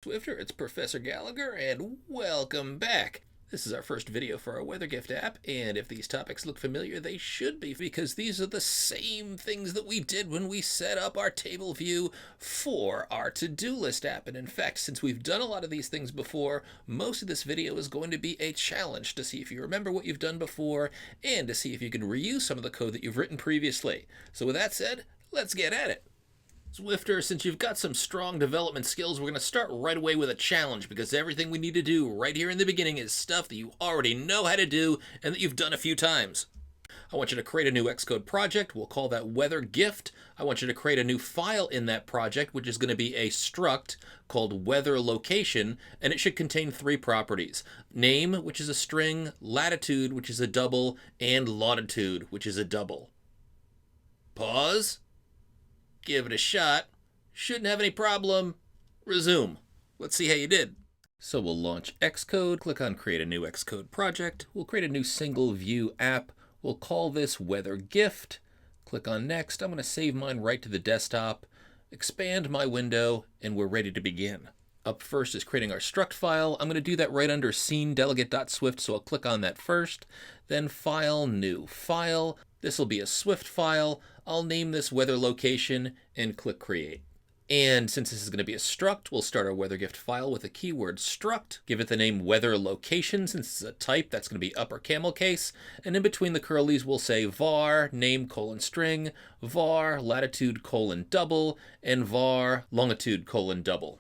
Swifter, it's Professor Gallagher, and welcome back. This is our first video for our Weather Gift app, and if these topics look familiar, they should be, because these are the same things that we did when we set up our table view for our to-do list app. And in fact, since we've done a lot of these things before, most of this video is going to be a challenge to see if you remember what you've done before, and to see if you can reuse some of the code that you've written previously. So with that said, let's get at it. Swifter, since you've got some strong development skills, we're going to start right away with a challenge, because everything we need to do right here in the beginning is stuff that you already know how to do and that you've done a few times. I want you to create a new Xcode project. We'll call that Weather Gift. I want you to create a new file in that project, which is going to be a struct called WeatherLocation, and it should contain three properties: name, which is a string; latitude, which is a double; and longitude, which is a double. Pause. Give it a shot. Shouldn't have any problem. Resume. Let's see how you did. So we'll launch Xcode, click on Create a new Xcode project. We'll create a new single view app. We'll call this Weather Gift. Click on Next. I'm going to save mine right to the desktop, expand my window, and we're ready to begin. Up first is creating our struct file. I'm going to do that right under scene delegate.swift, so I'll click on that first. Then File, New File. This will be a Swift file. I'll name this Weather Location and click Create. And since this is going to be a struct, we'll start our WeatherGift file with a keyword struct. Give it the name Weather Location. Since it's a type, that's going to be upper camel case. And in between the curlies, we'll say var name colon string, var latitude colon double, and var longitude colon double.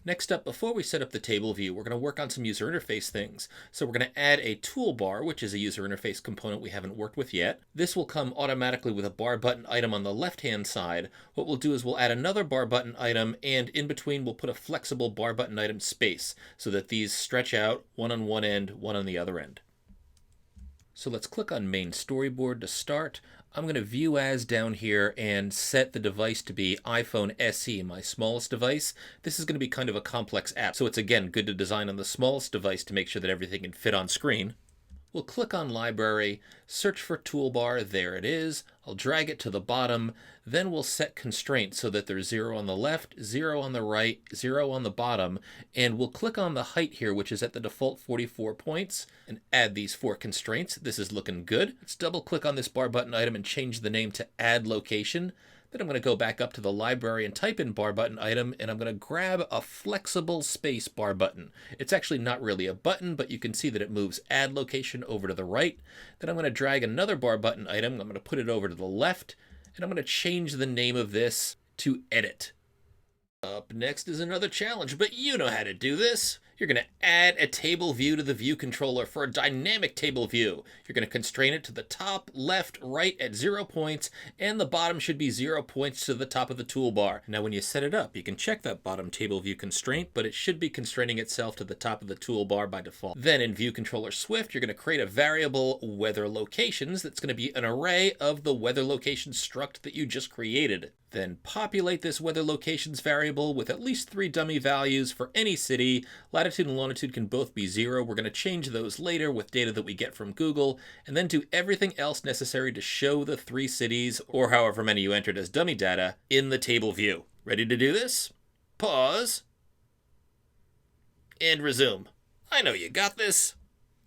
Next up, before we set up the table view, we're going to work on some user interface things. So we're going to add a toolbar, which is a user interface component we haven't worked with yet. This will come automatically with a bar button item on the left-hand side. What we'll do is we'll add another bar button item, and in between we'll put a flexible bar button item space so that these stretch out, one on one end, one on the other end. So let's click on Main Storyboard to start. I'm going to View As down here and set the device to be iPhone SE, my smallest device. This is going to be kind of a complex app, so it's again good to design on the smallest device to make sure that everything can fit on screen. We'll click on Library, search for Toolbar, there it is. I'll drag it to the bottom, then we'll set constraints so that there's 0 on the left, 0 on the right, 0 on the bottom, and we'll click on the height here, which is at the default 44 points, and add these 4 constraints. This is looking good. Let's double click on this bar button item and change the name to Add Location. Then I'm going to go back up to the library and type in bar button item, and I'm going to grab a flexible space bar button. It's actually not really a button, but you can see that it moves add location over to the right. Then I'm going to drag another bar button item. I'm going to put it over to the left, and I'm going to change the name of this to edit. Up next is another challenge, but you know how to do this. You're going to add a table view to the view controller for a dynamic table view. You're going to constrain it to the top, left, right at 0 points, and the bottom should be 0 points to the top of the toolbar. Now when you set it up, you can check that bottom table view constraint, but it should be constraining itself to the top of the toolbar by default. Then in View Controller Swift, you're going to create a variable Weather Locations that's going to be an array of the Weather Location struct that you just created. Then populate this Weather Locations variable with at least 3 dummy values for any city. Latitude and longitude can both be 0. We're going to change those later with data that we get from Google, and then do everything else necessary to show the 3 cities, or however many you entered as dummy data, in the table view. Ready to do this? Pause. And resume. I know you got this.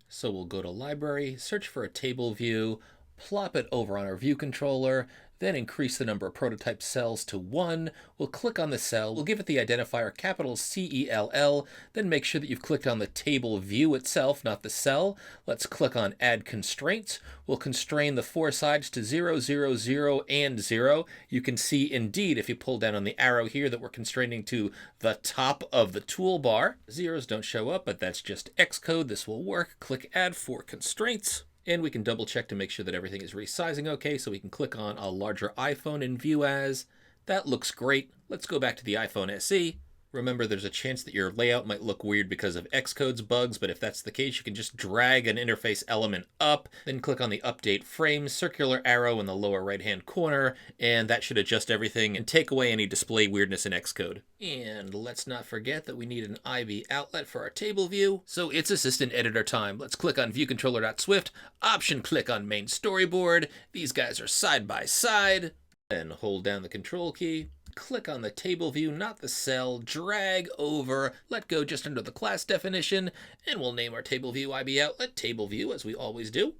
So we'll go to Library, search for a table view, plop it over on our view controller, then increase the number of prototype cells to 1. We'll click on the cell, we'll give it the identifier capital CELL, then make sure that you've clicked on the table view itself, not the cell. Let's click on Add Constraints. We'll constrain the 4 sides to 0, 0, 0, and 0. You can see indeed, if you pull down on the arrow here, that we're constraining to the top of the toolbar. Zeros don't show up, but that's just Xcode. This will work. Click Add 4 Constraints. And we can double check to make sure that everything is resizing okay, so we can click on a larger iPhone in View As. That looks great. Let's go back to the iPhone SE. Remember, there's a chance that your layout might look weird because of Xcode's bugs, but if that's the case, you can just drag an interface element up, then click on the Update Frame circular arrow in the lower right-hand corner, and that should adjust everything and take away any display weirdness in Xcode. And let's not forget that we need an IB outlet for our table view, so it's assistant editor time. Let's click on viewcontroller.swift, option click on main storyboard. These guys are side by side. Then hold down the control key, click on the table view, not the cell, drag over, let go just under the class definition, and we'll name our table view IB outlet table view as we always do.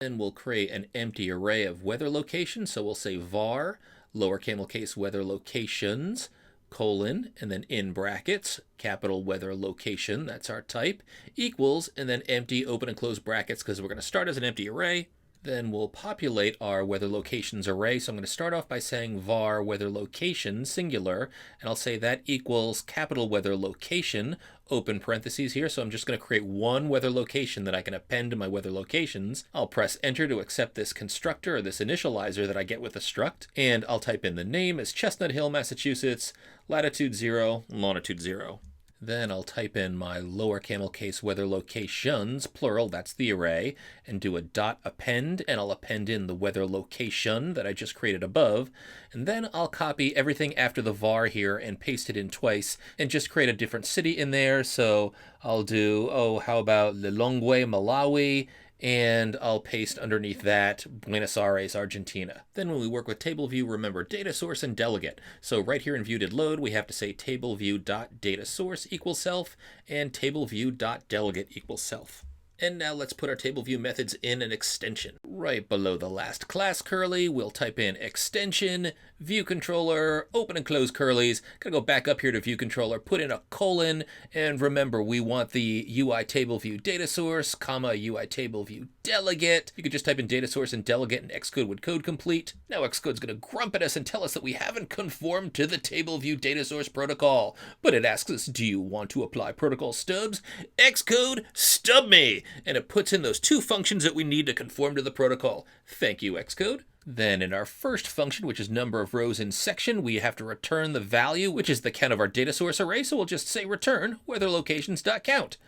Then we'll create an empty array of weather locations. So we'll say var, lower camel case weather locations, colon, and then in brackets, capital weather location, that's our type, equals, and then empty open and close brackets because we're going to start as an empty array. Then we'll populate our weather locations array. So I'm going to start off by saying var weather location singular, and I'll say that equals capital weather location, open parentheses here. So I'm just going to create one weather location that I can append to my weather locations. I'll press enter to accept this constructor or this initializer that I get with the struct, and I'll type in the name as Chestnut Hill, Massachusetts, latitude 0, longitude 0. Then I'll type in my lower camel case weather locations, plural, that's the array, and do a dot append, and I'll append in the weather location that I just created above. And then I'll copy everything after the var here and paste it in twice and just create a different city in there. So I'll do, how about Lilongwe, Malawi, and I'll paste underneath that Buenos Aires, Argentina. Then when we work with table view, remember data source and delegate. So right here in view.did_load, we have to say table view.dataSource equals self and table view.delegate equals self. And now let's put our table view methods in an extension. Right below the last class curly, we'll type in extension, view controller, open and close curlies. Gotta go back up here to view controller, put in a colon, and remember we want the UI table view data source, comma, UI table view delegate. You could just type in data source and delegate and Xcode would code complete. Now Xcode's gonna grump at us and tell us that we haven't conformed to the table view data source protocol. But it asks us, do you want to apply protocol stubs? Xcode, stub me! And it puts in those two functions that we need to conform to the protocol. Thank you, Xcode. Then in our first function, which is number of rows in section, we have to return the value, which is the count of our data source array. So we'll just say return weatherlocations.count.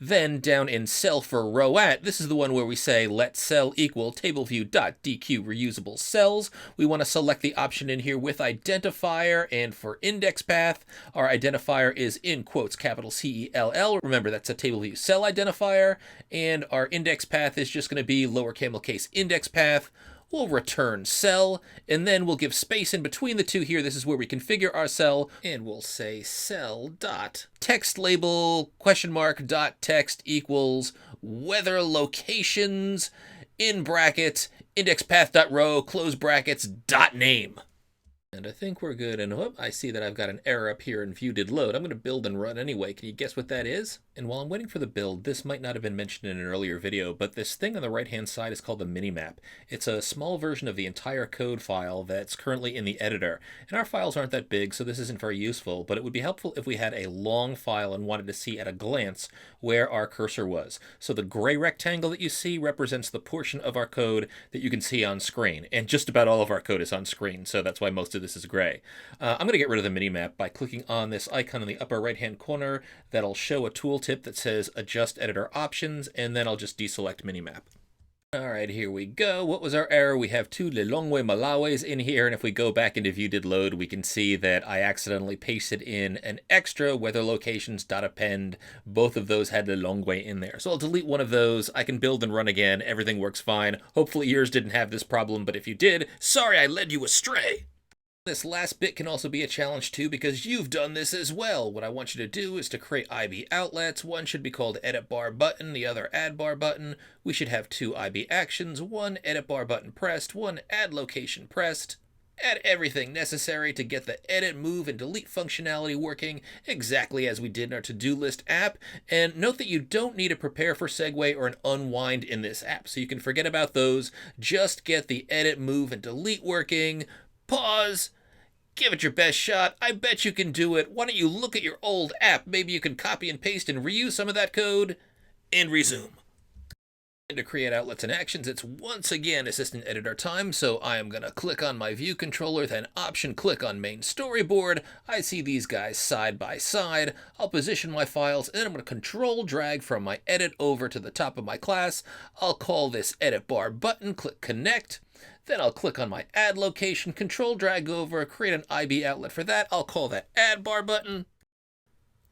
Then down in cell for row at, this is the one where we say let cell equal tableview.dq reusable cells. We want to select the option in here with identifier, and for index path, our identifier is in quotes capital CELL. Remember, that's a table view cell identifier, and our index path is just going to be lower camel case index path. We'll return cell, and then we'll give space in between the two here. This is where we configure our cell, and we'll say cell dot text label question mark dot text equals weather locations in brackets index path dot row close brackets dot name. And I think we're good, and I see that I've got an error up here in view.did_load. I'm going to build and run anyway. Can you guess what that is? And while I'm waiting for the build, this might not have been mentioned in an earlier video, but this thing on the right-hand side is called the minimap. It's a small version of the entire code file that's currently in the editor. And our files aren't that big, so this isn't very useful, but it would be helpful if we had a long file and wanted to see at a glance where our cursor was. So the gray rectangle that you see represents the portion of our code that you can see on screen. And just about all of our code is on screen, so that's why most of this is gray. I'm going to get rid of the minimap by clicking on this icon in the upper right-hand corner. That'll show a tooltip that says Adjust Editor Options, and then I'll just deselect minimap. All right, here we go. What was our error? We have two Lilongwe Malawis in here, and if we go back into view.did_load, we can see that I accidentally pasted in an extra weatherlocations.append. Both of those had Lilongwe in there. So I'll delete one of those. I can build and run again. Everything works fine. Hopefully yours didn't have this problem, but if you did, sorry I led you astray. This last bit can also be a challenge too, because you've done this as well. What I want you to do is to create IB outlets. One should be called edit bar button, the other add bar button. We should have two IB actions, one edit bar button pressed, one add location pressed. Add everything necessary to get the edit, move, and delete functionality working exactly as we did in our to-do list app. And note that you don't need a prepare for segue or an unwind in this app, so you can forget about those. Just get the edit, move, and delete working. Pause. Give it your best shot. I bet you can do it. Why don't you look at your old app? Maybe you can copy and paste and reuse some of that code and resume. And to create outlets and actions, it's once again assistant editor time. So I am going to click on my view controller, then option click on main storyboard. I see these guys side by side. I'll position my files, and then I'm going to control drag from my edit over to the top of my class. I'll call this edit bar button, click connect. Then I'll click on my add location, control drag over, create an IB outlet for that. I'll call that add bar button.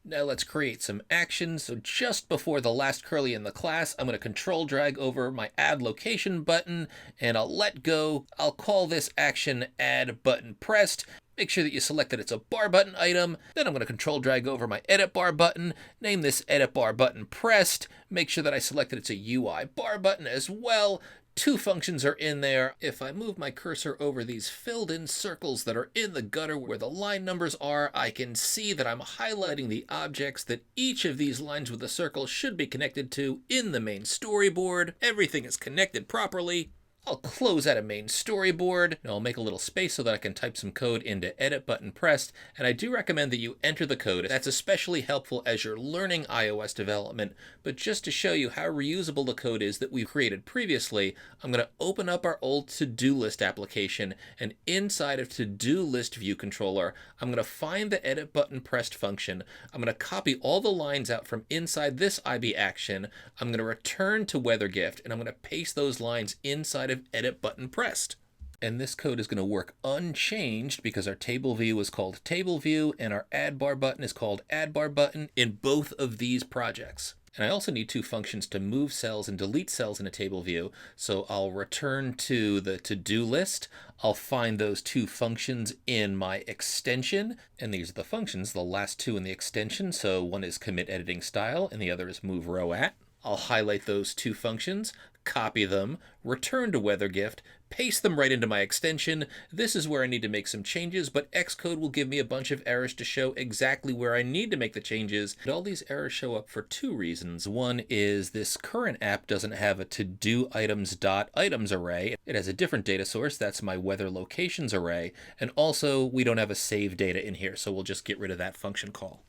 Now let's create some actions. So just before the last curly in the class, I'm going to control drag over my add location button, and I'll let go. I'll call this action add button pressed. Make sure that you select that it's a bar button item. Then I'm going to control drag over my edit bar button, name this edit bar button pressed, make sure that I select that it's a UI bar button as well. 2 functions are in there. If I move my cursor over these filled in circles that are in the gutter where the line numbers are, I can see that I'm highlighting the objects that each of these lines with a circle should be connected to in the main storyboard. Everything is connected properly. I'll close out a main storyboard, and I'll make a little space so that I can type some code into edit button pressed, and I do recommend that you enter the code. That's especially helpful as you're learning iOS development, but just to show you how reusable the code is that we've created previously, I'm going to open up our old to-do list application, and inside of to-do list view controller, I'm going to find the edit button pressed function. I'm going to copy all the lines out from inside this IB action. I'm going to return to WeatherGift, and I'm going to paste those lines inside of edit button pressed. And this code is going to work unchanged because our table view is called table view and our add bar button is called add bar button in both of these projects. And I also need 2 functions to move cells and delete cells in a table view. So I'll return to the to-do list. I'll find those 2 functions in my extension. And these are the functions, the last 2 in the extension. So one is commit editing style and the other is move row at. I'll highlight those 2 functions, copy them, return to WeatherGift, paste them right into my extension. This is where I need to make some changes, but Xcode will give me a bunch of errors to show exactly where I need to make the changes. And all these errors show up for 2 reasons. One is this current app doesn't have a to-do items.items array. It has a different data source, that's my WeatherLocations array. And also, we don't have a save data in here, so we'll just get rid of that function call.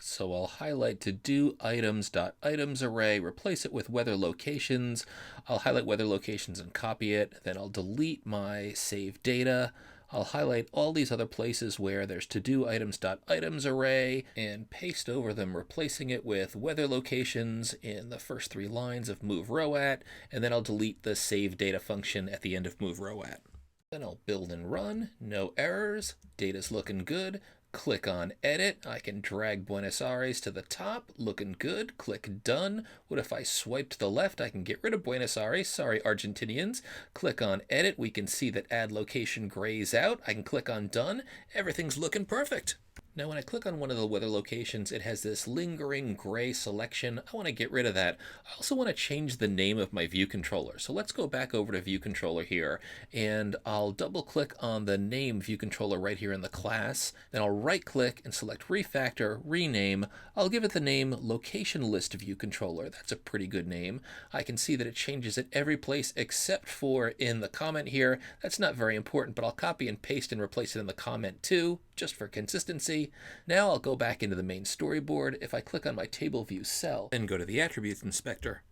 So I'll highlight to do items.items array, replace it with WeatherLocations. I'll highlight WeatherLocations and copy it. Then I'll delete my save data. I'll highlight all these other places where there's to do items.items array and paste over them, replacing it with WeatherLocations in the first 3 lines of move row at. And then I'll delete the save data function at the end of move row at. Then I'll build and run, no errors, data's looking good. Click on edit, I can drag Buenos Aires to the top, looking good, click done. What if I swipe to the left? I can get rid of Buenos Aires, sorry Argentinians. Click on edit, we can see that add location grays out. I can click on done, everything's looking perfect. Now when I click on one of the weather locations, it has this lingering gray selection. I want to get rid of that. I also want to change the name of my view controller. So let's go back over to view controller here, and I'll double click on the name view controller right here in the class. Then I'll right click and select refactor, rename. I'll give it the name location list view controller. That's a pretty good name. I can see that it changes at every place except for in the comment here. That's not very important, but I'll copy and paste and replace it in the comment too, just for consistency. Now I'll go back into the main storyboard. If I click on my table view cell and go to the attributes inspector,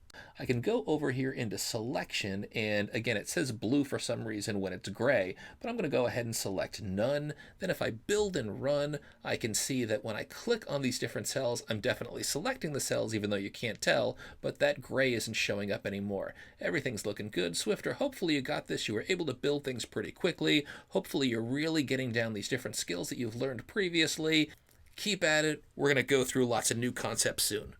I can go over here into selection, and again it says blue for some reason when it's gray, but I'm going to go ahead and select none. Then if I build and run, I can see that when I click on these different cells, I'm definitely selecting the cells even though you can't tell, but that gray isn't showing up anymore. Everything's looking good. Swifter, hopefully you got this. You were able to build things pretty quickly. Hopefully you're really getting down these different skills that you've learned previously. Keep at it. We're going to go through lots of new concepts soon.